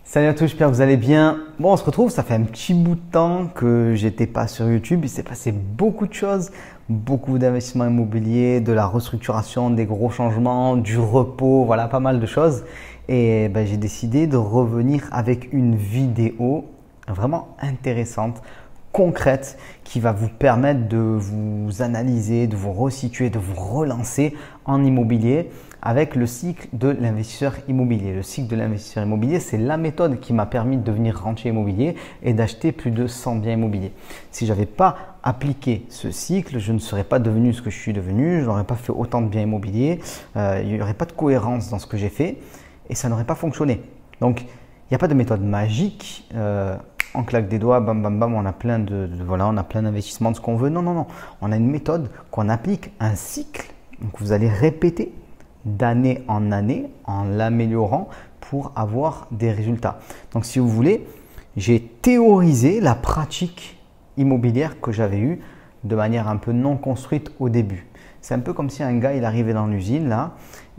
Salut à tous, j'espère que vous allez bien. Bon, on se retrouve, ça fait un petit bout de temps que j'étais pas sur YouTube. Il s'est passé beaucoup de choses, beaucoup d'investissements immobiliers, de la restructuration, des gros changements, du repos, voilà, pas mal de choses. Et ben, j'ai décidé de revenir avec une vidéo vraiment intéressante, concrète, qui va vous permettre de vous analyser, de vous resituer, de vous relancer en immobilier avec le cycle de l'investisseur immobilier. Le cycle de l'investisseur immobilier, c'est la méthode qui m'a permis de devenir rentier immobilier et d'acheter plus de 100 biens immobiliers. Si je n'avais pas appliqué ce cycle, je ne serais pas devenu ce que je suis devenu, je n'aurais pas fait autant de biens immobiliers, il n'y aurait pas de cohérence dans ce que j'ai fait et ça n'aurait pas fonctionné. Donc, il n'y a pas de méthode magique. On claque des doigts, bam bam bam, on a plein voilà, on a plein d'investissements de ce qu'on veut. Non, non, non. On a une méthode qu'on applique, un cycle. Donc vous allez répéter d'année en année en l'améliorant pour avoir des résultats. Donc si vous voulez, j'ai théorisé la pratique immobilière que j'avais eue de manière un peu non construite au début. C'est un peu comme si un gars il arrivait dans l'usine là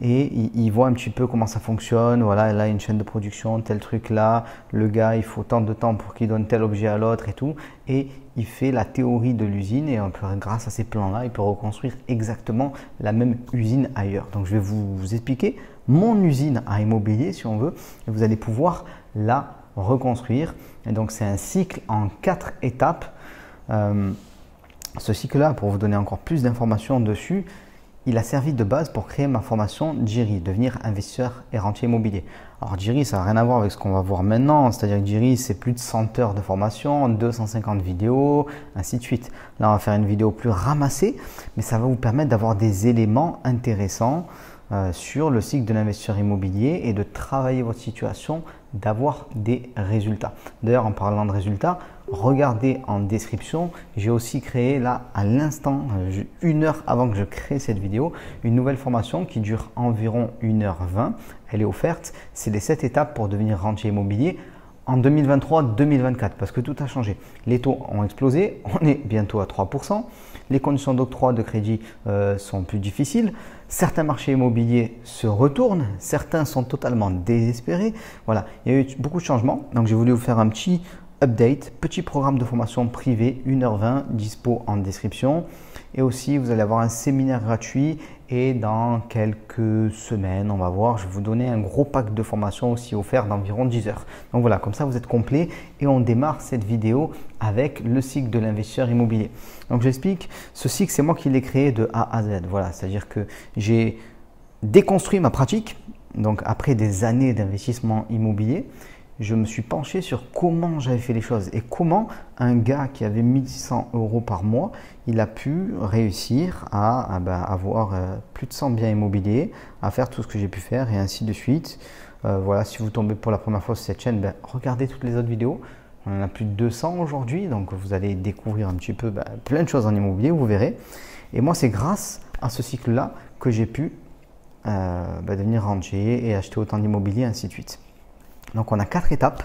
et il voit un petit peu comment ça fonctionne. Voilà, là une chaîne de production, tel truc là, le gars il faut tant de temps pour qu'il donne tel objet à l'autre et tout. Et il fait la théorie de l'usine et grâce à ces plans là, il peut reconstruire exactement la même usine ailleurs. Donc je vais vous expliquer mon usine à immobilier si on veut et vous allez pouvoir la reconstruire. Et donc c'est un cycle en 4 étapes. Ce cycle-là, pour vous donner encore plus d'informations dessus, il a servi de base pour créer ma formation JIRI, devenir investisseur et rentier immobilier. Alors JIRI, ça n'a rien à voir avec ce qu'on va voir maintenant, c'est-à-dire que JIRI, c'est plus de 100 heures de formation, 250 vidéos, ainsi de suite. Là, on va faire une vidéo plus ramassée, mais ça va vous permettre d'avoir des éléments intéressants sur le cycle de l'investisseur immobilier et de travailler votre situation, d'avoir des résultats. D'ailleurs, en parlant de résultats, regardez en description, j'ai aussi créé là à l'instant, une heure avant que je crée cette vidéo, une nouvelle formation qui dure environ 1h20. Elle est offerte, c'est les 7 étapes pour devenir rentier immobilier en 2023-2024 parce que tout a changé. Les taux ont explosé, on est bientôt à 3%. Les conditions d'octroi de crédit sont plus difficiles. Certains marchés immobiliers se retournent, certains sont totalement désespérés. Voilà, il y a eu beaucoup de changements. Donc, j'ai voulu vous faire un petit update, petit programme de formation privé, 1h20, dispo en description. Et aussi, vous allez avoir un séminaire gratuit et dans quelques semaines, on va voir, je vais vous donner un gros pack de formation aussi offert d'environ 10 heures. Donc voilà, comme ça, vous êtes complet et on démarre cette vidéo avec le cycle de l'investisseur immobilier. Donc j'explique, ce cycle, c'est moi qui l'ai créé de A à Z. Voilà, c'est-à-dire que j'ai déconstruit ma pratique. Donc après des années d'investissement immobilier, je me suis penché sur comment j'avais fait les choses et comment un gars qui avait 1600 € par mois, il a pu réussir à avoir plus de 100 biens immobiliers, à faire tout ce que j'ai pu faire et ainsi de suite. Voilà, si vous tombez pour la première fois sur cette chaîne, regardez toutes les autres vidéos. On en a plus de 200 aujourd'hui, donc vous allez découvrir un petit peu plein de choses en immobilier, vous verrez. Et moi, c'est grâce à ce cycle-là que j'ai pu devenir rentier et acheter autant d'immobilier, ainsi de suite. Donc on a 4 étapes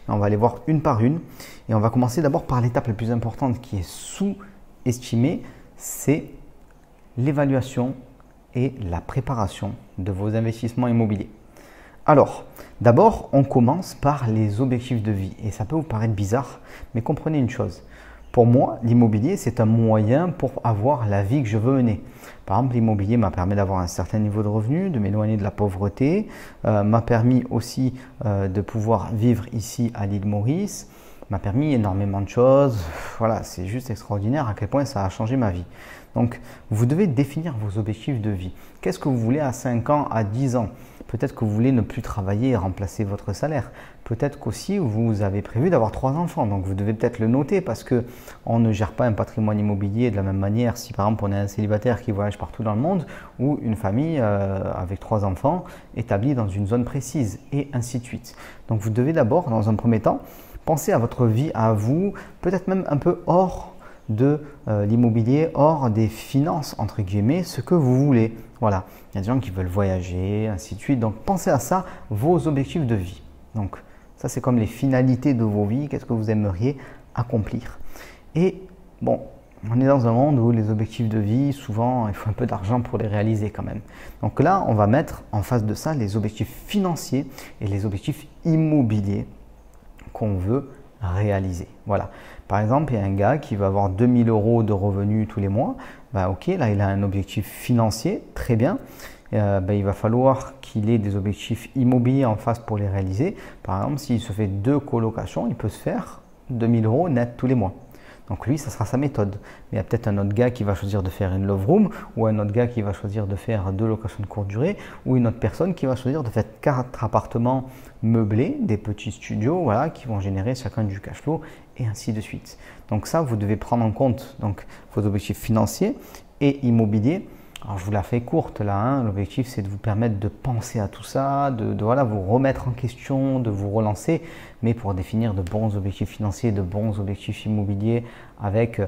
et on va les voir une par une et on va commencer d'abord par l'étape la plus importante qui est sous-estimée, c'est l'évaluation et la préparation de vos investissements immobiliers. Alors, d'abord, on commence par les objectifs de vie et ça peut vous paraître bizarre, mais comprenez une chose. Pour moi, l'immobilier, c'est un moyen pour avoir la vie que je veux mener. Par exemple, l'immobilier m'a permis d'avoir un certain niveau de revenu, de m'éloigner de la pauvreté, m'a permis aussi de pouvoir vivre ici à l'île Maurice, m'a permis énormément de choses. Voilà, c'est juste extraordinaire à quel point ça a changé ma vie. Donc, vous devez définir vos objectifs de vie. Qu'est-ce que vous voulez à 5 ans, à 10 ans? Peut-être que vous voulez ne plus travailler et remplacer votre salaire. Peut-être qu'aussi vous avez prévu d'avoir 3 enfants. Donc vous devez peut-être le noter parce qu'on ne gère pas un patrimoine immobilier de la même manière si par exemple on est un célibataire qui voyage partout dans le monde ou une famille avec 3 enfants établie dans une zone précise et ainsi de suite. Donc vous devez d'abord, dans un premier temps, penser à votre vie, à vous, peut-être même un peu hors de l'immobilier, hors des finances, entre guillemets, ce que vous voulez. Voilà, il y a des gens qui veulent voyager, ainsi de suite. Donc, pensez à ça, vos objectifs de vie. Donc, ça, c'est comme les finalités de vos vies. Qu'est-ce que vous aimeriez accomplir? Et bon, on est dans un monde où les objectifs de vie, souvent, il faut un peu d'argent pour les réaliser quand même. Donc là, on va mettre en face de ça les objectifs financiers et les objectifs immobiliers qu'on veut réaliser. Voilà. Par exemple, il y a un gars qui va avoir 2000 € de revenus tous les mois. Bah, ok, là, il a un objectif financier, très bien. Il va falloir qu'il ait des objectifs immobiliers en face pour les réaliser. Par exemple, s'il se fait 2 colocations, il peut se faire 2000 € net tous les mois. Donc lui, ça sera sa méthode. Mais il y a peut-être un autre gars qui va choisir de faire une love room, ou un autre gars qui va choisir de faire 2 locations de courte durée, ou une autre personne qui va choisir de faire 4 appartements meublés, des petits studios, voilà, qui vont générer chacun du cash flow, et ainsi de suite. Donc ça, vous devez prendre en compte donc, vos objectifs financiers et immobiliers. Alors je vous la fais courte là, hein. L'objectif c'est de vous permettre de penser à tout ça, de voilà, vous remettre en question, de vous relancer, mais pour définir de bons objectifs financiers, de bons objectifs immobiliers avec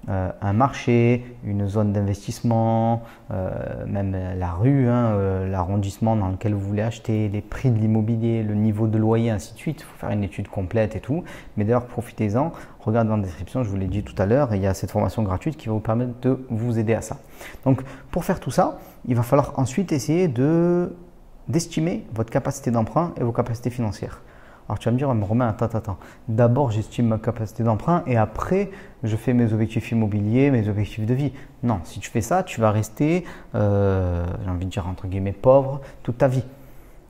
un marché, une zone d'investissement, même la rue, hein, l'arrondissement dans lequel vous voulez acheter, les prix de l'immobilier, le niveau de loyer, ainsi de suite. Il faut faire une étude complète et tout. Mais d'ailleurs, profitez-en. Regardez dans la description, je vous l'ai dit tout à l'heure, il y a cette formation gratuite qui va vous permettre de vous aider à ça. Donc, pour faire tout ça, il va falloir ensuite essayer d'estimer votre capacité d'emprunt et vos capacités financières. Alors tu vas me dire, Romain, attends. D'abord, j'estime ma capacité d'emprunt et après, je fais mes objectifs immobiliers, mes objectifs de vie. Non, si tu fais ça, tu vas rester, j'ai envie de dire entre guillemets, pauvre toute ta vie.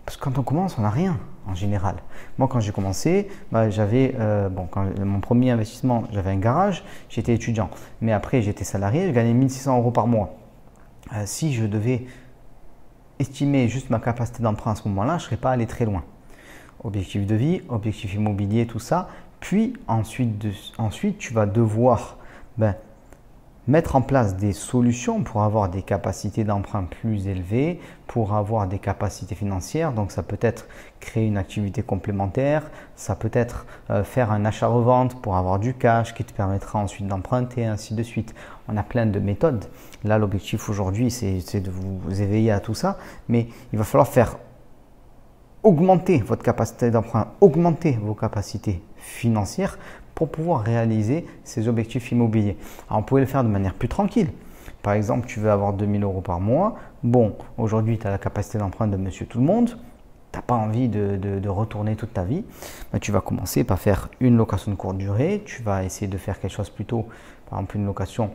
Parce que quand on commence, on n'a rien en général. Moi, quand j'ai commencé, j'avais, mon premier investissement, j'avais un garage, j'étais étudiant. Mais après, j'étais salarié, je gagnais 1600 € par mois. Si je devais estimer juste ma capacité d'emprunt à ce moment-là, je ne serais pas allé très loin. Objectif de vie, objectif immobilier, tout ça. Puis ensuite, tu vas devoir mettre en place des solutions pour avoir des capacités d'emprunt plus élevées, pour avoir des capacités financières. Donc ça peut être créer une activité complémentaire, ça peut être faire un achat-revente pour avoir du cash qui te permettra ensuite d'emprunter, ainsi de suite. On a plein de méthodes. Là, l'objectif aujourd'hui, c'est de vous éveiller à tout ça, mais il va falloir faire augmenter votre capacité d'emprunt, augmenter vos capacités financières pour pouvoir réaliser ces objectifs immobiliers. Alors, on pouvez le faire de manière plus tranquille. Par exemple, tu veux avoir 2000 € par mois. Bon, aujourd'hui, tu as la capacité d'emprunt de monsieur tout le monde. Tu n'as pas envie de retourner toute ta vie. Tu vas commencer par faire une location de courte durée. Tu vas essayer de faire quelque chose plutôt, par exemple, une location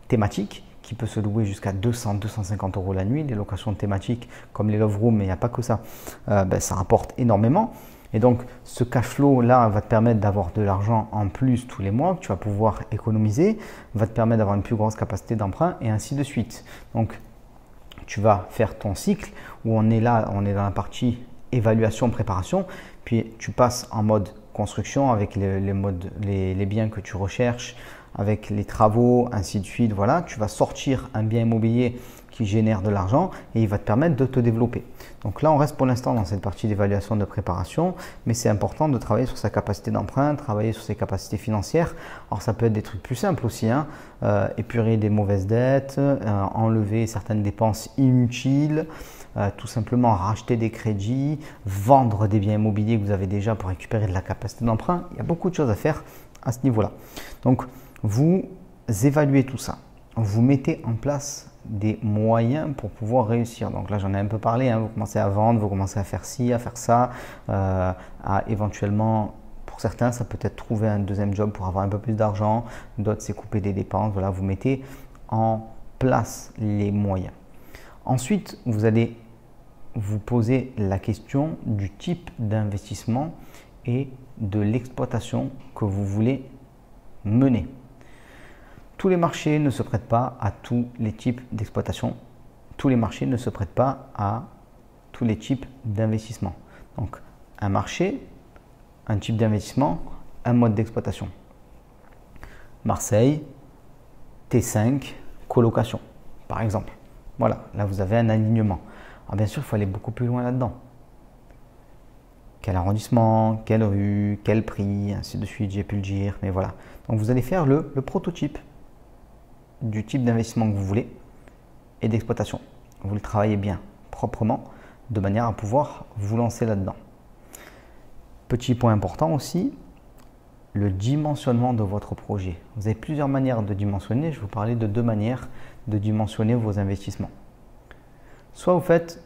thématique qui peut se louer jusqu'à 200-250 € la nuit. Les locations thématiques comme les love rooms, mais il n'y a pas que ça, ça rapporte énormément. Et donc, ce cash flow là va te permettre d'avoir de l'argent en plus tous les mois que tu vas pouvoir économiser, va te permettre d'avoir une plus grosse capacité d'emprunt et ainsi de suite. Donc, tu vas faire ton cycle où on est là, on est dans la partie évaluation, préparation, puis tu passes en mode construction avec les biens que tu recherches, avec les travaux, ainsi de suite. Voilà, tu vas sortir un bien immobilier qui génère de l'argent et il va te permettre de te développer. Donc là, on reste pour l'instant dans cette partie d'évaluation de préparation, mais c'est important de travailler sur sa capacité d'emprunt, travailler sur ses capacités financières. Alors ça peut être des trucs plus simples aussi, hein. Épurer des mauvaises dettes, enlever certaines dépenses inutiles, tout simplement racheter des crédits, vendre des biens immobiliers que vous avez déjà pour récupérer de la capacité d'emprunt. Il y a beaucoup de choses à faire à ce niveau-là. Donc, vous évaluez tout ça, vous mettez en place des moyens pour pouvoir réussir. Donc là, j'en ai un peu parlé, hein. Vous commencez à vendre, vous commencez à faire ci, à faire ça, à éventuellement, pour certains, ça peut être trouver un deuxième job pour avoir un peu plus d'argent, d'autres, c'est couper des dépenses. Voilà, vous mettez en place les moyens. Ensuite, vous allez vous poser la question du type d'investissement et de l'exploitation que vous voulez mener. Tous les marchés ne se prêtent pas à tous les types d'exploitation. Tous les marchés ne se prêtent pas à tous les types d'investissement. Donc, un marché, un type d'investissement, un mode d'exploitation. Marseille, T5, colocation, par exemple. Voilà, là vous avez un alignement. Alors bien sûr, il faut aller beaucoup plus loin là-dedans. Quel arrondissement, quelle rue, quel prix, ainsi de suite, j'ai pu le dire, mais voilà. Donc vous allez faire le prototype du type d'investissement que vous voulez et d'exploitation. Vous le travaillez bien, proprement, de manière à pouvoir vous lancer là-dedans. Petit point important aussi, le dimensionnement de votre projet. Vous avez plusieurs manières de dimensionner. Je vais vous parler de 2 manières de dimensionner vos investissements. Soit vous faites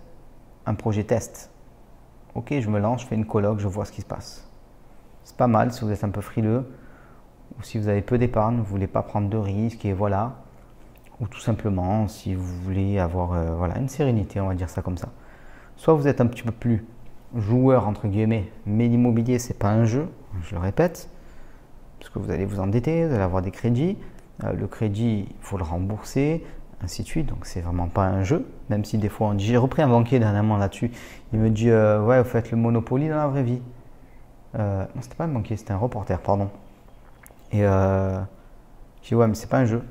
un projet test. Ok, je me lance, je fais une coloc, je vois ce qui se passe. C'est pas mal si vous êtes un peu frileux ou si vous avez peu d'épargne, vous ne voulez pas prendre de risques et voilà. Ou tout simplement si vous voulez avoir une sérénité, on va dire ça comme ça. Soit vous êtes un petit peu plus joueur entre guillemets, mais l'immobilier c'est pas un jeu, je le répète, parce que vous allez vous endetter, vous allez avoir des crédits. Le crédit, il faut le rembourser, ainsi de suite. Donc c'est vraiment pas un jeu, même si des fois on dit, j'ai repris un banquier dernièrement là-dessus, il me dit ouais vous faites le Monopoly dans la vraie vie. Non, c'était pas un banquier, c'était un reporter, pardon. Et je dis ouais mais c'est pas un jeu.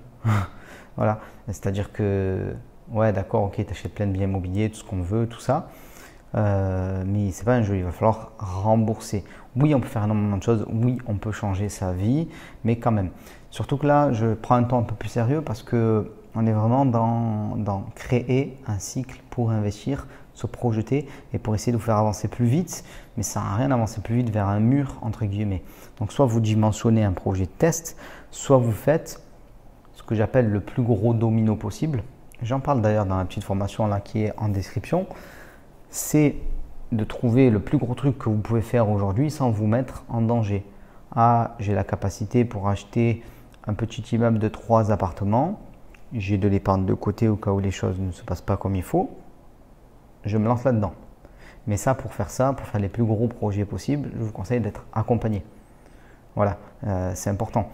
Voilà, c'est-à-dire que ouais d'accord, ok, tu achètes plein de biens immobiliers, tout ce qu'on veut, tout ça. Mais c'est pas un jeu, il va falloir rembourser. Oui, on peut faire énormément de choses, oui, on peut changer sa vie, mais quand même. Surtout que là, je prends un temps un peu plus sérieux parce que on est vraiment dans créer un cycle pour investir, se projeter et pour essayer de vous faire avancer plus vite, mais ça n'a rien d'avancer plus vite vers un mur entre guillemets. Donc soit vous dimensionnez un projet de test, soit vous faites ce que j'appelle le plus gros domino possible. J'en parle d'ailleurs dans la petite formation là qui est en description. C'est de trouver le plus gros truc que vous pouvez faire aujourd'hui sans vous mettre en danger. Ah, j'ai la capacité pour acheter un petit immeuble de 3 appartements. J'ai de l'épargne de côté au cas où les choses ne se passent pas comme il faut. Je me lance là-dedans. Mais ça, pour faire les plus gros projets possibles, je vous conseille d'être accompagné. Voilà, c'est important.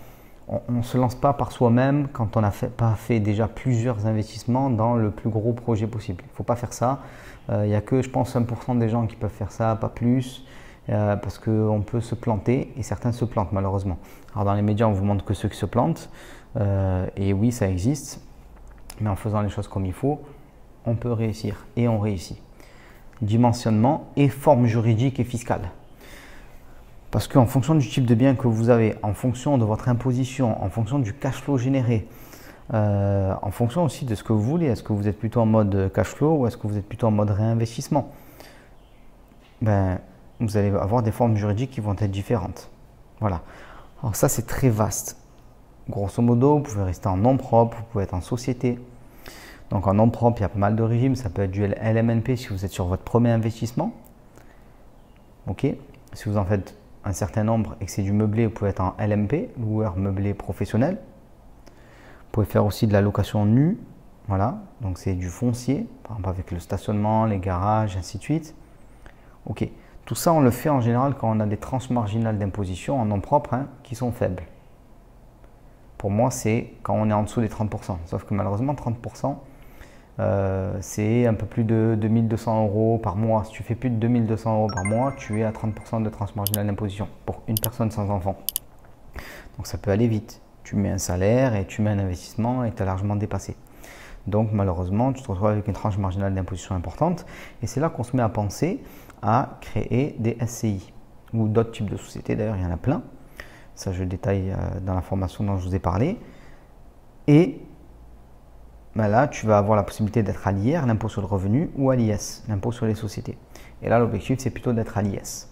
On ne se lance pas par soi-même quand on n'a pas fait déjà plusieurs investissements dans le plus gros projet possible. Il ne faut pas faire ça. Il n'y a que, je pense, 1% des gens qui peuvent faire ça, pas plus, parce qu'on peut se planter et certains se plantent malheureusement. Alors dans les médias, on vous montre que ceux qui se plantent, et oui, ça existe, mais en faisant les choses comme il faut, on peut réussir et on réussit. Dimensionnement et forme juridique et fiscale. Parce qu'en fonction du type de bien que vous avez, en fonction de votre imposition, en fonction du cash flow généré, en fonction aussi de ce que vous voulez, est-ce que vous êtes plutôt en mode cash flow ou est-ce que vous êtes plutôt en mode réinvestissement, vous allez avoir des formes juridiques qui vont être différentes. Voilà. Alors ça, c'est très vaste. Grosso modo, vous pouvez rester en nom propre, vous pouvez être en société. Donc en nom propre, il y a pas mal de régimes. Ça peut être du LMNP si vous êtes sur votre premier investissement. Ok. Si vous en faites un certain nombre et que c'est du meublé, vous pouvez être en LMP, loueur meublé professionnel. Vous pouvez faire aussi de la location nue. Voilà. Donc c'est du foncier, par exemple avec le stationnement, les garages, ainsi de suite. Ok. Tout ça, on le fait en général quand on a des tranches marginales d'imposition en nom propre qui sont faibles. Pour moi, c'est quand on est en dessous des 30%. Sauf que malheureusement, 30%, c'est un peu plus de 2200 € par mois. Si tu fais plus de 2200 € par mois, tu es à 30% de tranche marginale d'imposition pour une personne sans enfant. Donc ça peut aller vite. Tu mets un salaire et tu mets un investissement et tu as largement dépassé. Donc malheureusement, tu te retrouves avec une tranche marginale d'imposition importante. Et c'est là qu'on se met à penser à créer des SCI ou d'autres types de sociétés. D'ailleurs, il y en a plein. Ça, je détaille dans la formation dont je vous ai parlé. Et là, tu vas avoir la possibilité d'être à l'IR, l'impôt sur le revenu, ou à l'IS, l'impôt sur les sociétés. Et là, l'objectif, c'est plutôt d'être à l'IS.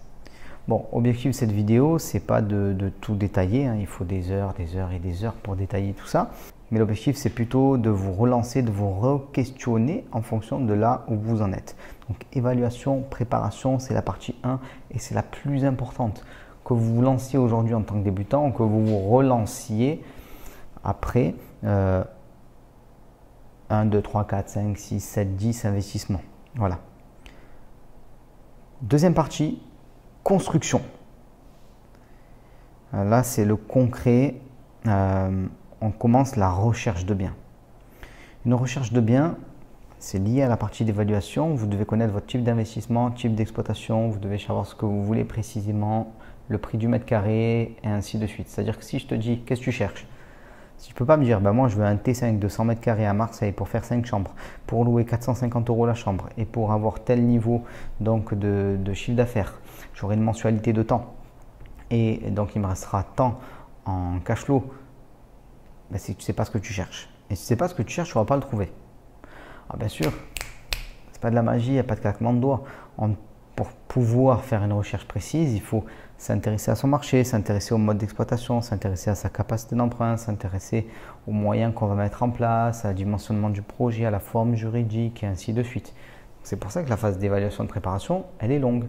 Bon, objectif de cette vidéo, c'est pas de tout détailler. Il faut des heures et des heures pour détailler tout ça. Mais l'objectif, c'est plutôt de vous relancer, de vous re-questionner en fonction de là où vous en êtes. Donc, évaluation, préparation, c'est la partie 1 et c'est la plus importante. Que vous vous lanciez aujourd'hui en tant que débutant ou que vous vous relanciez après 1, 2, 3, 4, 5, 6, 7, 10 investissements. Voilà. Deuxième partie, construction. Là, c'est le concret. On commence la recherche de biens. Une recherche de biens, c'est lié à la partie d'évaluation. Vous devez connaître votre type d'investissement, type d'exploitation. Vous devez savoir ce que vous voulez précisément, le prix du mètre carré et ainsi de suite. C'est-à-dire que si je te dis, qu'est-ce que tu cherches? Si tu ne peux pas me dire, moi je veux un T5 de 100 mètres carrés à Marseille pour faire 5 chambres, pour louer 450 € la chambre et pour avoir tel niveau donc, de chiffre d'affaires, j'aurai une mensualité de temps et donc il me restera tant en cash flow. Si tu ne sais pas ce que tu cherches. Et si tu ne sais pas ce que tu cherches, tu ne vas pas le trouver. Ah, bien sûr, ce n'est pas de la magie, il n'y a pas de claquement de doigts. Pour pouvoir faire une recherche précise, il faut s'intéresser à son marché, s'intéresser au mode d'exploitation, s'intéresser à sa capacité d'emprunt, s'intéresser aux moyens qu'on va mettre en place, à dimensionnement du projet, à la forme juridique et ainsi de suite. C'est pour ça que la phase d'évaluation de préparation, elle est longue,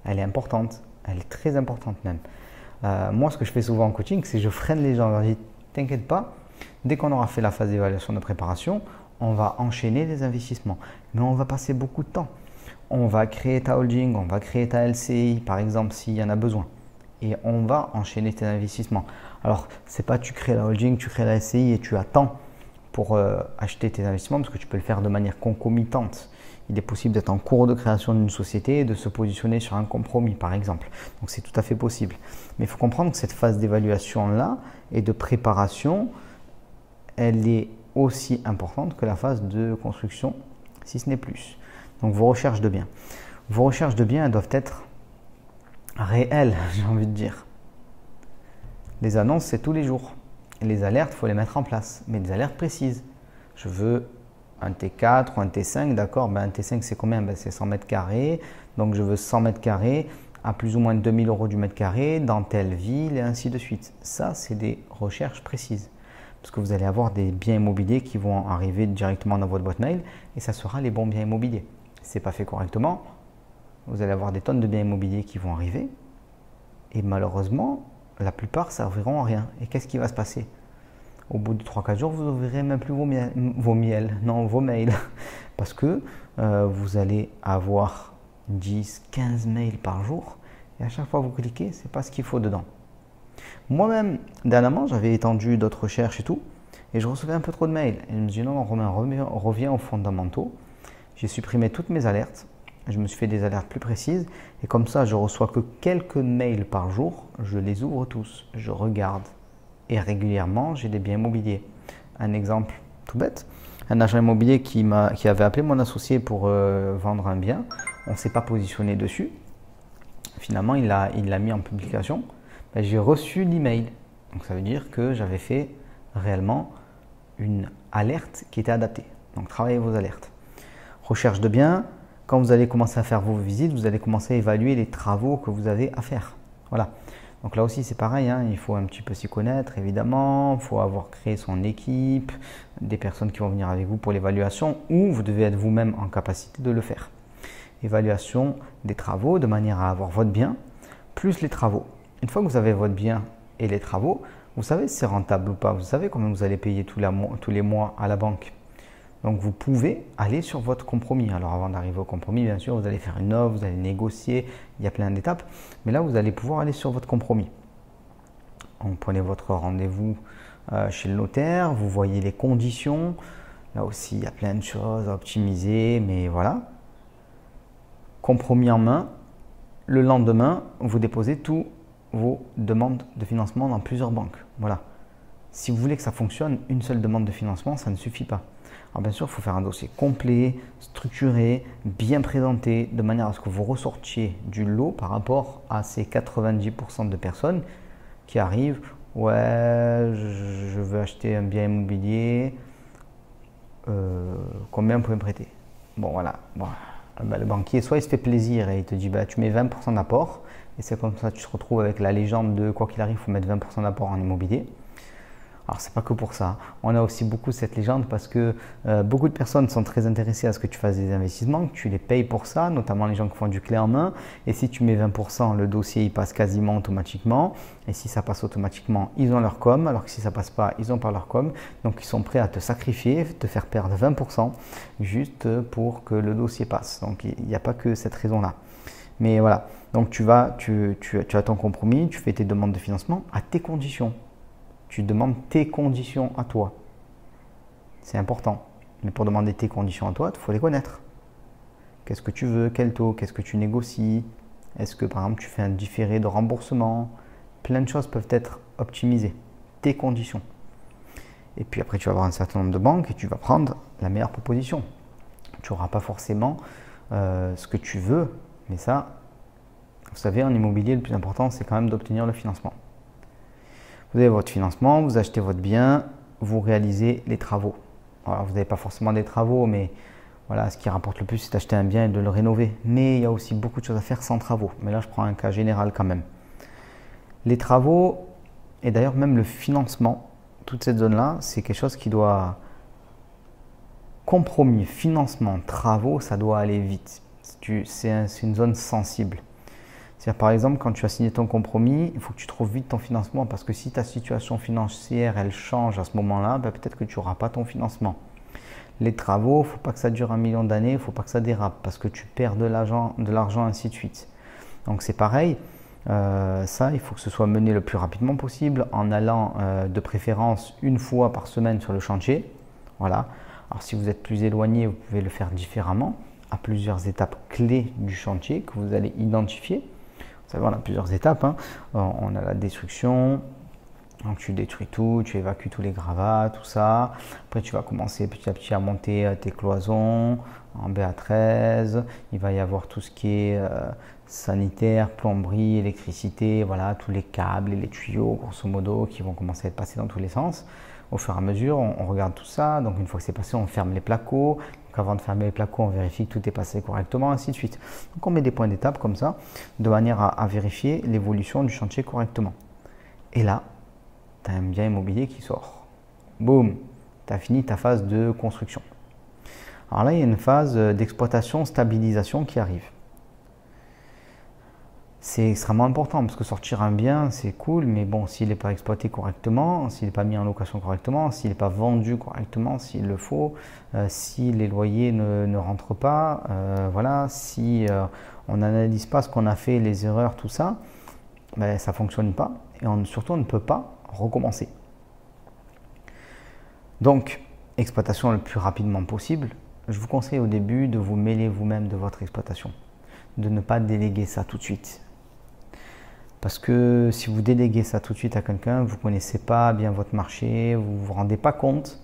elle est importante, elle est très importante même. Moi, ce que je fais souvent en coaching, c'est que je freine les gens. Je leur dis, t'inquiète pas, dès qu'on aura fait la phase d'évaluation de préparation, on va enchaîner les investissements. Mais on va passer beaucoup de temps. On va créer ta holding, on va créer ta LCI, par exemple, s'il y en a besoin. Et on va enchaîner tes investissements. Alors, c'est pas tu crées la holding, tu crées la LCI et tu attends pour acheter tes investissements, parce que tu peux le faire de manière concomitante. Il est possible d'être en cours de création d'une société et de se positionner sur un compromis, par exemple. Donc, c'est tout à fait possible. Mais il faut comprendre que cette phase d'évaluation-là et de préparation, elle est aussi importante que la phase de construction, si ce n'est plus. Donc, vos recherches de biens. Vos recherches de biens, elles doivent être réelles, j'ai envie de dire. Les annonces, c'est tous les jours. Et les alertes, il faut les mettre en place, mais des alertes précises. Je veux un T4 ou un T5, d'accord, un T5 c'est combien? C'est 100 mètres carrés, donc je veux 100 mètres carrés à plus ou moins 2000 € du mètre carré dans telle ville et ainsi de suite. Ça, c'est des recherches précises, parce que vous allez avoir des biens immobiliers qui vont arriver directement dans votre boîte mail et ça sera les bons biens immobiliers. Si ce n'est pas fait correctement, vous allez avoir des tonnes de biens immobiliers qui vont arriver et malheureusement, la plupart ne serviront à rien. Et qu'est-ce qui va se passer? Au bout de 3-4 jours, vous n'ouvrirez même plus vos mails. Parce que vous allez avoir 10-15 mails par jour. Et à chaque fois que vous cliquez, ce n'est pas ce qu'il faut dedans. Moi-même, dernièrement, j'avais étendu d'autres recherches et tout. Et je recevais un peu trop de mails. Et je me dis non, Romain, reviens aux fondamentaux. J'ai supprimé toutes mes alertes. Je me suis fait des alertes plus précises. Et comme ça, je reçois que quelques mails par jour. Je les ouvre tous. Je regarde. Et régulièrement, j'ai des biens immobiliers. Un exemple tout bête, un agent immobilier qui avait appelé mon associé pour vendre un bien. On ne s'est pas positionné dessus. Finalement, il l'a mis en publication. Ben, j'ai reçu l'email. Donc, ça veut dire que j'avais fait réellement une alerte qui était adaptée. Donc, travaillez vos alertes. Recherche de biens. Quand vous allez commencer à faire vos visites, vous allez commencer à évaluer les travaux que vous avez à faire. Voilà. Donc là aussi, c'est pareil, hein, il faut un petit peu s'y connaître, évidemment. Il faut avoir créé son équipe, des personnes qui vont venir avec vous pour l'évaluation ou vous devez être vous-même en capacité de le faire. Évaluation des travaux de manière à avoir votre bien plus les travaux. Une fois que vous avez votre bien et les travaux, vous savez si c'est rentable ou pas. Vous savez combien vous allez payer tous les mois à la banque. Donc, vous pouvez aller sur votre compromis. Alors, avant d'arriver au compromis, bien sûr, vous allez faire une offre, vous allez négocier, il y a plein d'étapes. Mais là, vous allez pouvoir aller sur votre compromis. Donc, prenez votre rendez-vous chez le notaire, vous voyez les conditions. Là aussi, il y a plein de choses à optimiser, mais voilà. Compromis en main. Le lendemain, vous déposez tous vos demandes de financement dans plusieurs banques. Voilà. Si vous voulez que ça fonctionne, une seule demande de financement, ça ne suffit pas. Alors bien sûr, il faut faire un dossier complet, structuré, bien présenté, de manière à ce que vous ressortiez du lot par rapport à ces 90% de personnes qui arrivent. Ouais, je veux acheter un bien immobilier, combien vous pouvez me prêter? Bon voilà, bon, ben, le banquier, soit il se fait plaisir et il te dit bah, tu mets 20% d'apport, et c'est comme ça que tu te retrouves avec la légende de quoi qu'il arrive, il faut mettre 20% d'apport en immobilier. Alors, ce n'est pas que pour ça. On a aussi beaucoup cette légende parce que beaucoup de personnes sont très intéressées à ce que tu fasses des investissements, que tu les payes pour ça, notamment les gens qui font du clé en main. Et si tu mets 20%, le dossier il passe quasiment automatiquement. Et si ça passe automatiquement, ils ont leur com. Alors que si ça ne passe pas, ils n'ont pas leur com. Donc, ils sont prêts à te sacrifier, te faire perdre 20% juste pour que le dossier passe. Donc, il n'y a pas que cette raison-là. Mais voilà. Donc, tu as ton compromis, tu fais tes demandes de financement à tes conditions. Tu demandes tes conditions à toi. C'est important. Mais pour demander tes conditions à toi, il faut les connaître. Qu'est-ce que tu veux? Quel taux? Qu'est-ce que tu négocies? Est-ce que par exemple tu fais un différé de remboursement? Plein de choses peuvent être optimisées. Tes conditions. Et puis après, tu vas avoir un certain nombre de banques et tu vas prendre la meilleure proposition. Tu n'auras pas forcément ce que tu veux. Mais ça, vous savez, en immobilier, le plus important, c'est quand même d'obtenir le financement. Vous avez votre financement, vous achetez votre bien, vous réalisez les travaux. Alors, vous n'avez pas forcément des travaux, mais voilà, ce qui rapporte le plus, c'est d'acheter un bien et de le rénover. Mais il y a aussi beaucoup de choses à faire sans travaux. Mais là, je prends un cas général quand même. Les travaux, et d'ailleurs même le financement, toute cette zone-là, c'est quelque chose qui doit... Compromis, financement, travaux, ça doit aller vite. C'est une zone sensible. C'est-à-dire, par exemple, quand tu as signé ton compromis, il faut que tu trouves vite ton financement parce que si ta situation financière, elle change à ce moment-là, ben peut-être que tu n'auras pas ton financement. Les travaux, il ne faut pas que ça dure 1 million d'années, il ne faut pas que ça dérape parce que tu perds de l'argent, ainsi de suite. Donc c'est pareil, ça, il faut que ce soit mené le plus rapidement possible en allant de préférence 1 fois par semaine sur le chantier. Voilà. Alors si vous êtes plus éloigné, vous pouvez le faire différemment à plusieurs étapes clés du chantier que vous allez identifier. Vous savez, on a plusieurs étapes. Hein. On a la destruction, donc tu détruis tout, tu évacues tous les gravats, tout ça. Après, tu vas commencer petit à petit à monter tes cloisons en BA13. Il va y avoir tout ce qui est sanitaire, plomberie, électricité, voilà, tous les câbles et les tuyaux, grosso modo, qui vont commencer à être passés dans tous les sens. Au fur et à mesure, on regarde tout ça. Donc, une fois que c'est passé, on ferme les placos. Donc, avant de fermer les placos, on vérifie que tout est passé correctement, ainsi de suite. Donc, on met des points d'étape comme ça, de manière à vérifier l'évolution du chantier correctement. Et là, tu as un bien immobilier qui sort. Boum, tu as fini ta phase de construction. Alors là, il y a une phase d'exploitation, stabilisation qui arrive. C'est extrêmement important parce que sortir un bien, c'est cool, mais bon, s'il n'est pas exploité correctement, s'il n'est pas mis en location correctement, s'il n'est pas vendu correctement, s'il le faut, si les loyers ne rentrent pas, voilà, si on n'analyse pas ce qu'on a fait, les erreurs, tout ça, ben, ça ne fonctionne pas et surtout on ne peut pas recommencer. Donc, exploitation le plus rapidement possible. Je vous conseille au début de vous mêler vous-même de votre exploitation, de ne pas déléguer ça tout de suite. Parce que si vous déléguez ça tout de suite à quelqu'un, vous ne connaissez pas bien votre marché, vous ne vous rendez pas compte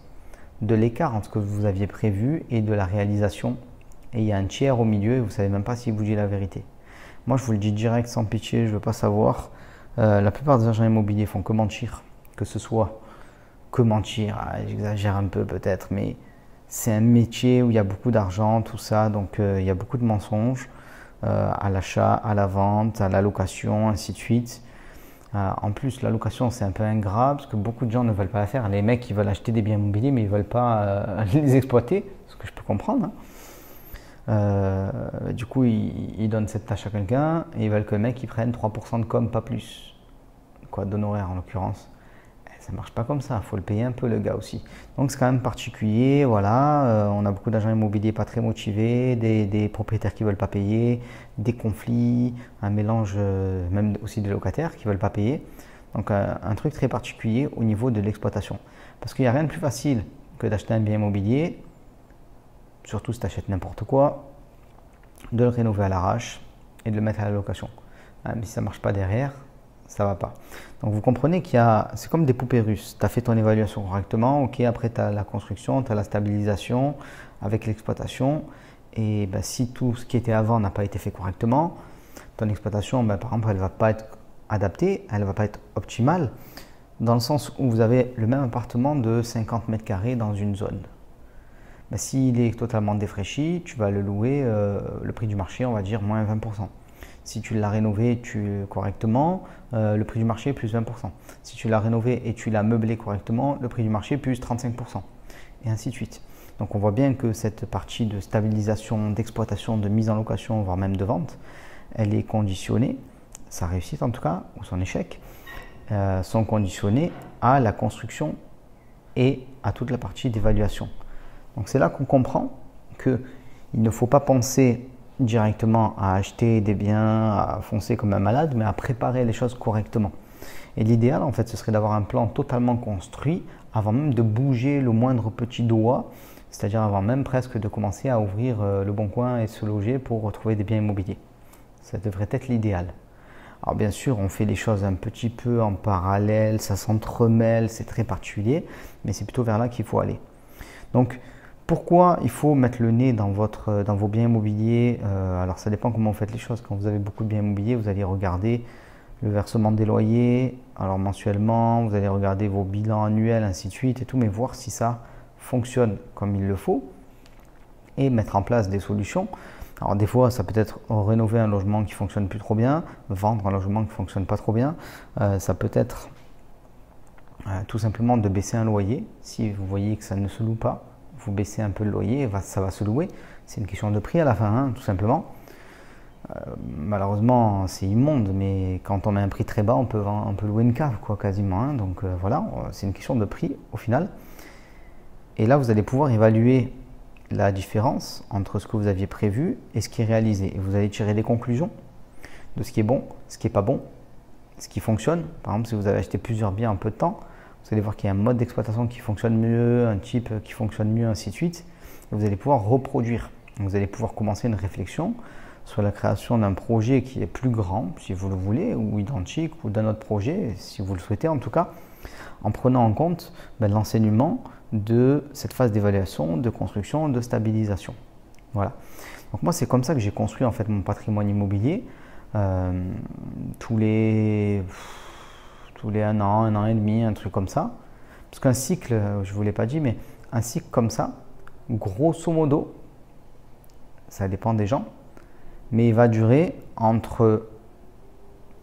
de l'écart entre ce que vous aviez prévu et de la réalisation. Et il y a un tiers au milieu et vous ne savez même pas s'il vous dit la vérité. Moi, je vous le dis direct, sans pitié, je ne veux pas savoir. La plupart des agents immobiliers font que mentir. Que ce soit que mentir, j'exagère un peu peut-être, mais c'est un métier où il y a beaucoup d'argent, tout ça, donc il y a beaucoup de mensonges. À l'achat, à la vente, à la location, ainsi de suite. En plus, la location, c'est un peu ingrat parce que beaucoup de gens ne veulent pas la faire. Les mecs, ils veulent acheter des biens immobiliers, mais ils ne veulent pas les exploiter, ce que je peux comprendre. Hein. Du coup, ils donnent cette tâche à quelqu'un et ils veulent que le mec il prenne 3% de com, pas plus. Quoi, d'honoraires en l'occurrence. Ça ne marche pas comme ça, il faut le payer un peu le gars aussi. Donc c'est quand même particulier, voilà, on a beaucoup d'agents immobiliers pas très motivés, des propriétaires qui ne veulent pas payer, des conflits, un mélange même aussi des locataires qui ne veulent pas payer. Donc un truc très particulier au niveau de l'exploitation. Parce qu'il n'y a rien de plus facile que d'acheter un bien immobilier, surtout si tu achètes n'importe quoi, de le rénover à l'arrache et de le mettre à la location. Mais si ça ne marche pas derrière, ça ne va pas. Donc vous comprenez c'est comme des poupées russes. Tu as fait ton évaluation correctement, ok, après tu as la construction, tu as la stabilisation avec l'exploitation. Et ben, si tout ce qui était avant n'a pas été fait correctement, ton exploitation, ben, par exemple, elle ne va pas être adaptée, elle ne va pas être optimale, dans le sens où vous avez le même appartement de 50 mètres carrés dans une zone. Ben, s'il est totalement défraîchi, tu vas le louer le prix du marché, on va dire moins 20%. Si tu l'as rénové correctement, le prix du marché est plus 20%. Si tu l'as rénové et tu l'as meublé correctement, le prix du marché est plus 35%. Et ainsi de suite. Donc on voit bien que cette partie de stabilisation, d'exploitation, de mise en location, voire même de vente, elle est conditionnée, sa réussite en tout cas, ou son échec, sont conditionnés à la construction et à toute la partie d'évaluation. Donc c'est là qu'on comprend qu'il ne faut pas penser directement à acheter des biens, à foncer comme un malade, mais à préparer les choses correctement. Et l'idéal, en fait, ce serait d'avoir un plan totalement construit avant même de bouger le moindre petit doigt, c'est-à-dire avant même presque de commencer à ouvrir le bon coin et se loger pour retrouver des biens immobiliers. Ça devrait être l'idéal. Alors bien sûr, on fait les choses un petit peu en parallèle, ça s'entremêle, c'est très particulier, mais c'est plutôt vers là qu'il faut aller. Donc, pourquoi il faut mettre le nez dans vos biens immobiliers? Alors ça dépend comment vous faites les choses. Quand vous avez beaucoup de biens immobiliers, vous allez regarder le versement des loyers, alors mensuellement, vous allez regarder vos bilans annuels, ainsi de suite et tout, mais voir si ça fonctionne comme il le faut et mettre en place des solutions Alors des fois, ça peut être rénover un logement qui fonctionne plus trop bien, vendre un logement qui fonctionne pas trop bien. Ça peut être tout simplement de baisser un loyer. Si vous voyez que ça ne se loue pas, vous baissez un peu le loyer et ça va se louer. C'est une question de prix à la fin, hein, tout simplement. Malheureusement, c'est immonde, mais quand on met un prix très bas, on peut louer une cave, quoi, quasiment. Hein. Donc voilà, c'est une question de prix au final. Et là, vous allez pouvoir évaluer la différence entre ce que vous aviez prévu et ce qui est réalisé. Et vous allez tirer des conclusions de ce qui est bon, ce qui n'est pas bon, ce qui fonctionne. Par exemple, si vous avez acheté plusieurs biens en peu de temps, vous allez voir qu'il y a un mode d'exploitation qui fonctionne mieux, un type qui fonctionne mieux, ainsi de suite. Et vous allez pouvoir reproduire. Vous allez pouvoir commencer une réflexion sur la création d'un projet qui est plus grand, si vous le voulez, ou identique, ou d'un autre projet, si vous le souhaitez en tout cas, en prenant en compte l'enseignement de cette phase d'évaluation, de construction, de stabilisation. Voilà. Donc moi, c'est comme ça que j'ai construit en fait mon patrimoine immobilier. Tous les 1 an et demi, un truc comme ça. Parce qu'un cycle, je ne vous l'ai pas dit, mais un cycle comme ça, grosso modo, ça dépend des gens, mais il va durer entre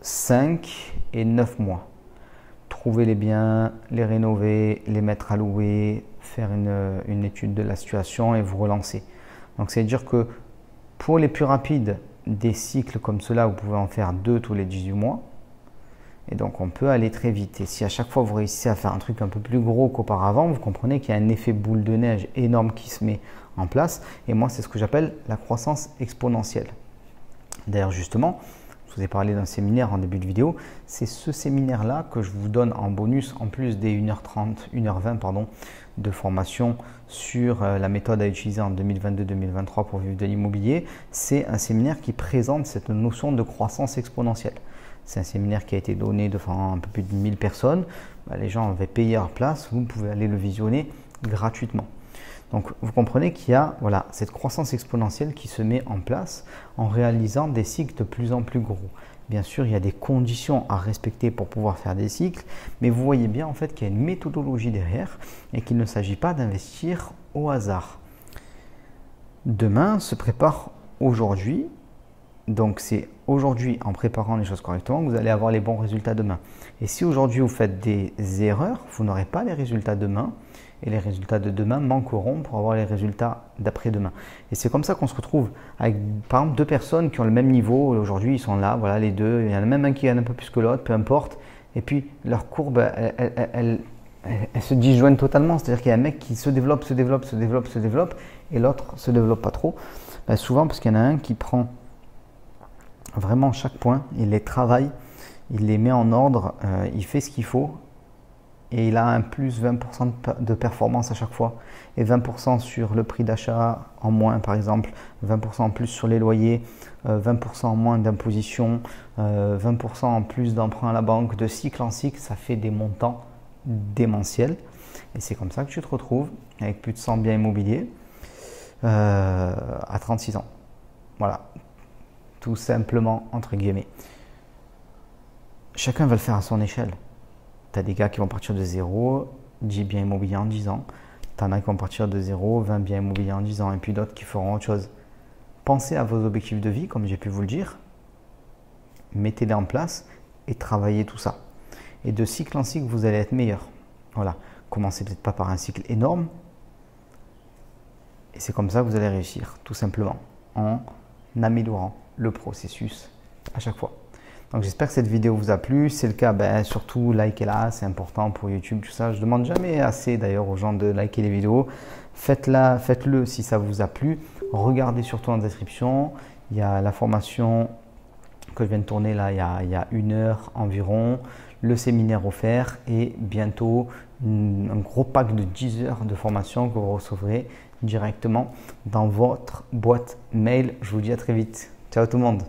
5 et 9 mois. Trouver les biens, les rénover, les mettre à louer, faire une étude de la situation et vous relancer. Donc c'est à dire que pour les plus rapides, des cycles comme cela, vous pouvez en faire 2 tous les 18 mois. Et donc on peut aller très vite. Et si à chaque fois vous réussissez à faire un truc un peu plus gros qu'auparavant, vous comprenez qu'il y a un effet boule de neige énorme qui se met en place. Et moi, c'est ce que j'appelle la croissance exponentielle. D'ailleurs, justement, je vous ai parlé d'un séminaire en début de vidéo. C'est ce séminaire-là que je vous donne en bonus, en plus des 1h30, 1h20 pardon, de formation sur la méthode à utiliser en 2022-2023 pour vivre de l'immobilier. C'est un séminaire qui présente cette notion de croissance exponentielle. C'est un séminaire qui a été donné devant un peu plus de 1000 personnes. Les gens avaient payé leur place. Vous pouvez aller le visionner gratuitement. Donc, vous comprenez qu'il y a cette croissance exponentielle qui se met en place en réalisant des cycles de plus en plus gros. Bien sûr, il y a des conditions à respecter pour pouvoir faire des cycles, mais vous voyez bien en fait qu'il y a une méthodologie derrière et qu'il ne s'agit pas d'investir au hasard. Demain se prépare aujourd'hui. Donc, c'est aujourd'hui, en préparant les choses correctement, que vous allez avoir les bons résultats demain. Et si aujourd'hui vous faites des erreurs, vous n'aurez pas les résultats demain. Et les résultats de demain manqueront pour avoir les résultats d'après-demain. Et c'est comme ça qu'on se retrouve avec, par exemple, 2 personnes qui ont le même niveau. Aujourd'hui, ils sont là, voilà, les deux. Il y en a même un qui gagne un peu plus que l'autre, peu importe. Et puis, leur courbe, elle se disjoignent totalement. C'est-à-dire qu'il y a un mec qui se développe, et l'autre ne se développe pas trop. Souvent, parce qu'il y en a un qui prend vraiment chaque point, il les travaille, il les met en ordre, il fait ce qu'il faut et il a un plus 20% de performance à chaque fois et 20% sur le prix d'achat en moins par exemple, 20% en plus sur les loyers, 20% en moins d'imposition, 20% en plus d'emprunt à la banque, de cycle en cycle, ça fait des montants démentiels et c'est comme ça que tu te retrouves avec plus de 100 biens immobiliers à 36 ans. Voilà. Tout simplement, entre guillemets. Chacun va le faire à son échelle. Tu as des gars qui vont partir de 0, 10 biens immobiliers en 10 ans. Tu en as qui vont partir de 0, 20 biens immobiliers en 10 ans. Et puis d'autres qui feront autre chose. Pensez à vos objectifs de vie, comme j'ai pu vous le dire. Mettez-les en place et travaillez tout ça. Et de cycle en cycle, vous allez être meilleur. Voilà. Commencez peut-être pas par un cycle énorme. Et c'est comme ça que vous allez réussir, tout simplement, en améliorant le processus à chaque fois. Donc j'espère que cette vidéo vous a plu. Si c'est le cas, surtout likez-la, c'est important pour YouTube, tout ça. Je ne demande jamais assez d'ailleurs aux gens de liker les vidéos. Faites-le si ça vous a plu. Regardez surtout en description, il y a la formation que je viens de tourner là il y a 1 heure environ, le séminaire offert et bientôt un gros pack de 10 heures de formation que vous recevrez directement dans votre boîte mail. Je vous dis à très vite. Ciao tout le monde.